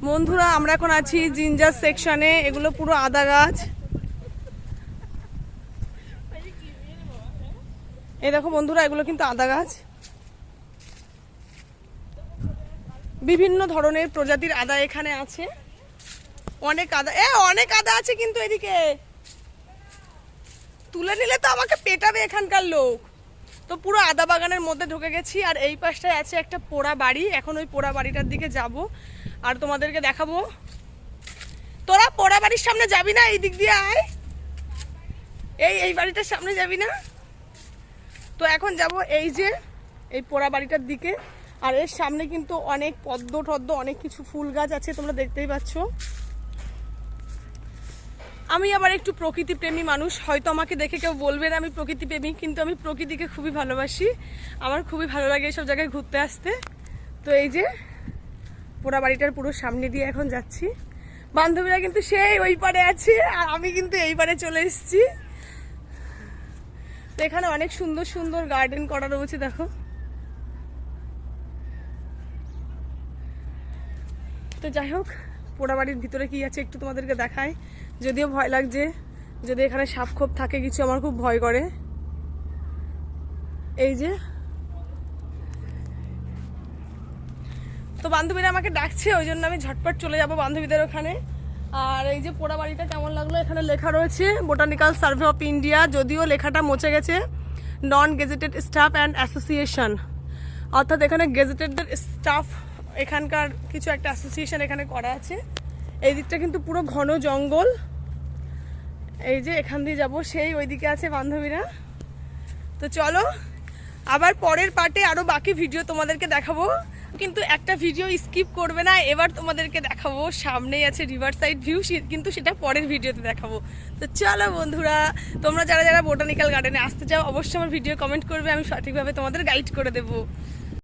বন্ধুরা আমরা এখন আছি জিঞ্জার সেকশনে। এগুলো পুরো আদা গাছ। এই দেখো বন্ধুরা, এগুলো কিন্তু আদা গাছ। বিভিন্ন ধরনের প্রজাতির আদা এখানে আছে। অনেক আদা, অনেক আদা আছে কিন্তু এদিকে তুলে নিলে তো আমাকে পেটাবে এখানকার লোক। তো পুরো আদা বাগানের মধ্যে ঢুকে গেছি। আর এই পাশটায় আছে একটা পোড়া বাড়ি। এখন ওই পোড়া বাড়িটার দিকে যাব আর তোমাদেরকে দেখাবো। তোরা পোড়া বাড়ির সামনে যাবি না? এই দিক দিয়ে আয়। এই বাড়িটার সামনে যাবি না? তো এখন যাব এই যে এই পোড়া বাড়িটার দিকে। আর এর সামনে কিন্তু অনেক পদ্ম টদ্ম অনেক কিছু ফুল গাছ আছে, তোমরা দেখতেই পাচ্ছ। আমি আবার একটু প্রকৃতি প্রেমী মানুষ। হয়তো আমাকে দেখে কেউ বলবে না আমি প্রকৃতি প্রেমী, কিন্তু আমি প্রকৃতিকে খুবই ভালোবাসি। আমার খুবই ভালো লাগে এইসব জায়গায় ঘুরতে আসতে। তো এই যে পোড়া বাড়িটার পুরো সামনে দিয়ে এখন যাচ্ছি। বান্ধবীরা কিন্তু সেই ওই পারে আছে আর আমি কিন্তু এই পারে চলে এসেছি। তো এখানে অনেক সুন্দর সুন্দর গার্ডেন করা রয়েছে, দেখো। তো যাই হোক, পোড়া বাড়ির ভিতরে কি আছে একটু তোমাদেরকে দেখায়। যদিও ভয় লাগছে, যদি এখানে সাপ খোপ থাকে কিছু, আমার খুব ভয় করে। এই যে তো বান্ধবীরা আমাকে ডাকছে, ওই জন্য আমি ঝটপট চলে যাব বান্ধবীদের ওখানে। আর এই যে পোড়া বাড়িটা কেমন লাগলো, এখানে লেখা রয়েছে বোটানিক্যাল সার্ভে অফ ইন্ডিয়া। যদিও লেখাটা মুছে গেছে, নন গেজেটেড স্টাফ অ্যান্ড অ্যাসোসিয়েশন, অর্থাৎ এখানে গেজেটেড স্টাফ, এখানকার কিছু একটা অ্যাসোসিয়েশন এখানে করা আছে। এই দিকটা কিন্তু পুরো ঘন জঙ্গল। এই যে এখান দিয়ে যাবো, সেই ওইদিকে আছে বান্ধবীরা। তো চলো আবার পরের পার্টে আরো বাকি ভিডিও তোমাদেরকে দেখাবো, কিন্তু একটা ভিডিও স্কিপ করবে না। এবার তোমাদেরকে দেখাবো সামনেই আছে রিভার সাইড ভিউ, কিন্তু সেটা পরের ভিডিওতে দেখাবো। তো চলো বন্ধুরা, তোমরা যারা যারা বোটানিক্যাল গার্ডেনে আসতে চাও অবশ্যই আমার ভিডিও কমেন্ট করবে, আমি সঠিকভাবে তোমাদের গাইড করে দেবো।